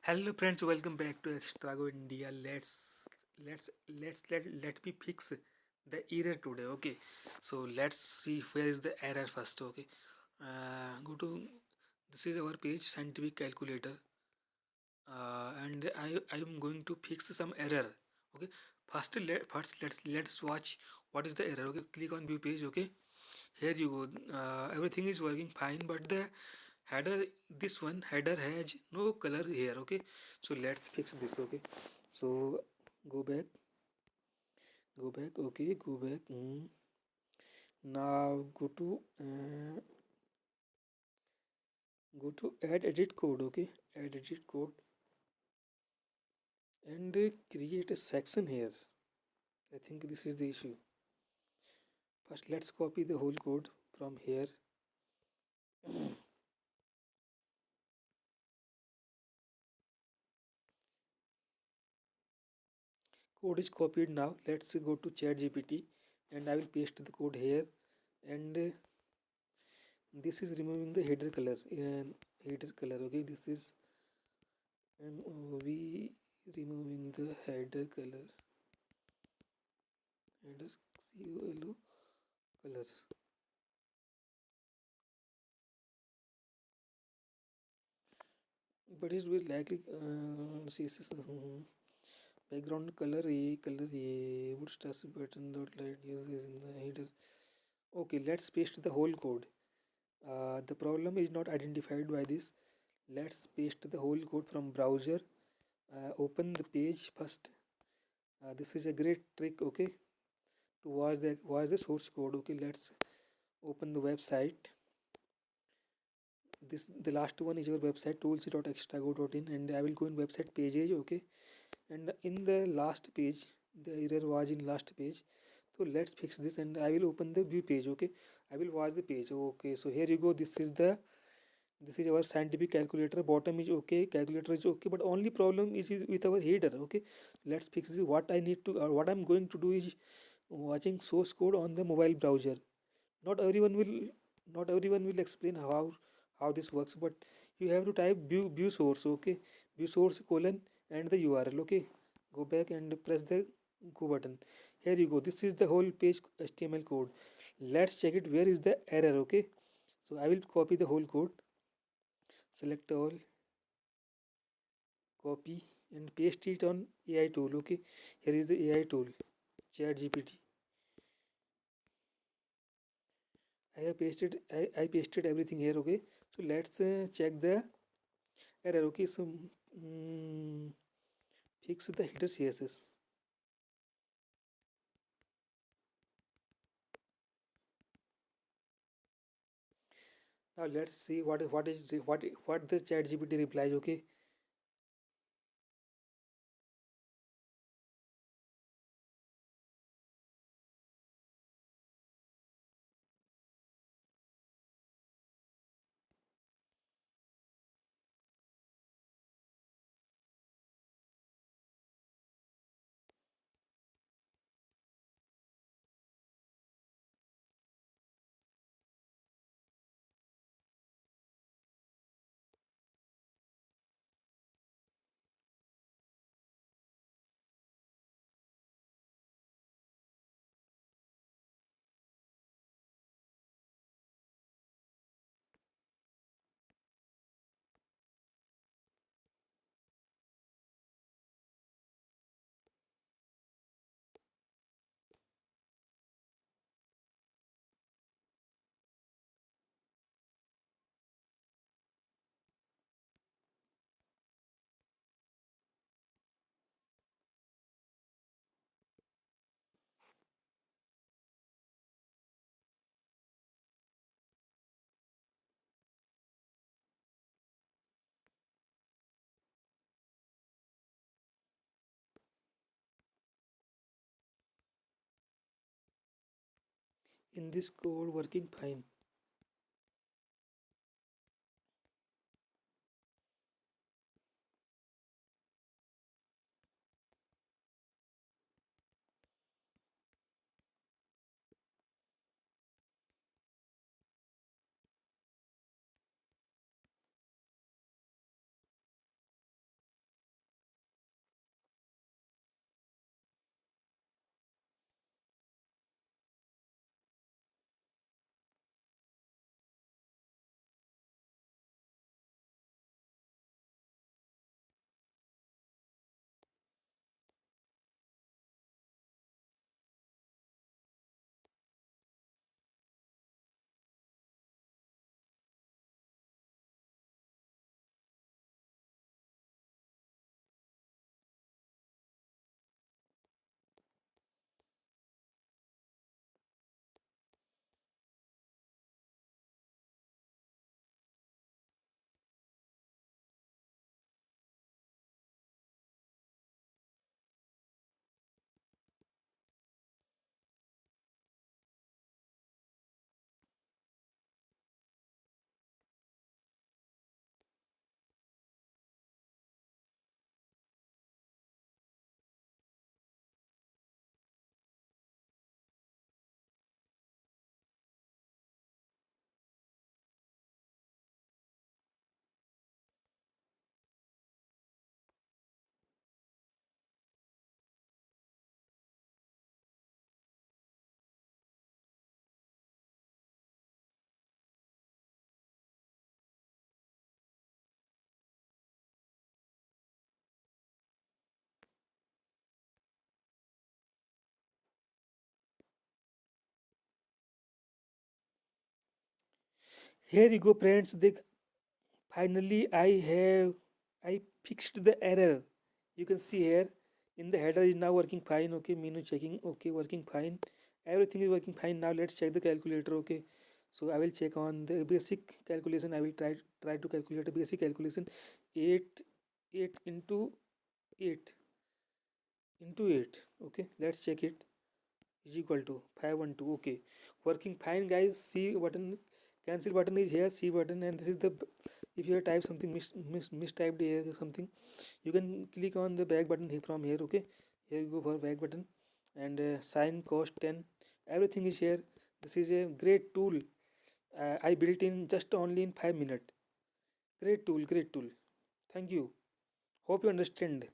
Hello friends, welcome back to Extrago India. Let me fix the error today. Okay, so let's see where is the error first. Okay, go to this is our page scientific calculator, and I am going to fix some error. Okay, first let's watch what is the error. Okay, click on view page. Okay, here you go. Everything is working fine, but the header this one header has no color here. Okay, so let's fix this. Okay, so go back, okay, go back. Now go to add edit code. Okay, add edit code and create a section here. I think this is the issue. First let's copy the whole code from here. Code is copied. Now let's go to chat gpt and I will paste the code here, and this is removing the header color and header color. Okay, this is we removing the header color, header COLO color. But it will likely CSS background color would stress button dot light uses in the header. Okay, let's paste the whole code. The problem is not identified by this. Let's paste the whole code from browser. Open the page first. This is a great trick. Okay, to watch the source code. Okay, let's open the website. This the last one is your website tools.extrago.in, and I will go in website pages. Okay, and in the last page the error was in last page, so let's fix this and I will open the view page. Okay, I will watch the page. Okay, so here you go. This is our scientific calculator. Bottom is okay, calculator is okay, but only problem is with our header. Okay, let's fix this. What I need to what I'm going to do is watching source code on the mobile browser. Not everyone will not everyone will explain how this works, but you have to type view source. Okay, view source colon and the URL. Okay, go back and press the go button. Here you go. This is the whole page HTML code. Let's check it. Where is the error? Okay, so I will copy the whole code, select all, copy and paste it on AI tool. Okay, here is the AI tool, chat gpt. I pasted everything here. Okay, so let's check the error. Okay, so mm, fix the header CSS. Now let's see what the chat gpt replies. Okay, in this code working fine. Here you go friends, finally I fixed the error. You can see here in the header is now working fine. Okay, menu checking, okay, working fine, everything is working fine. Now let's check the calculator. Okay, so I will check on the basic calculation. I will try to calculate a basic calculation. 8 into 8 into 8. Okay, let's check it. Is equal to 512. Okay, working fine guys. C button, cancel button is here, C button, and this is the, if you have typed something mistyped here or something, you can click on the back button here from here. Okay, here you go for back button, and sign cost 10, everything is here. This is a great tool. I built in just only in 5 minutes. Great tool, great tool. Thank you, hope you understand.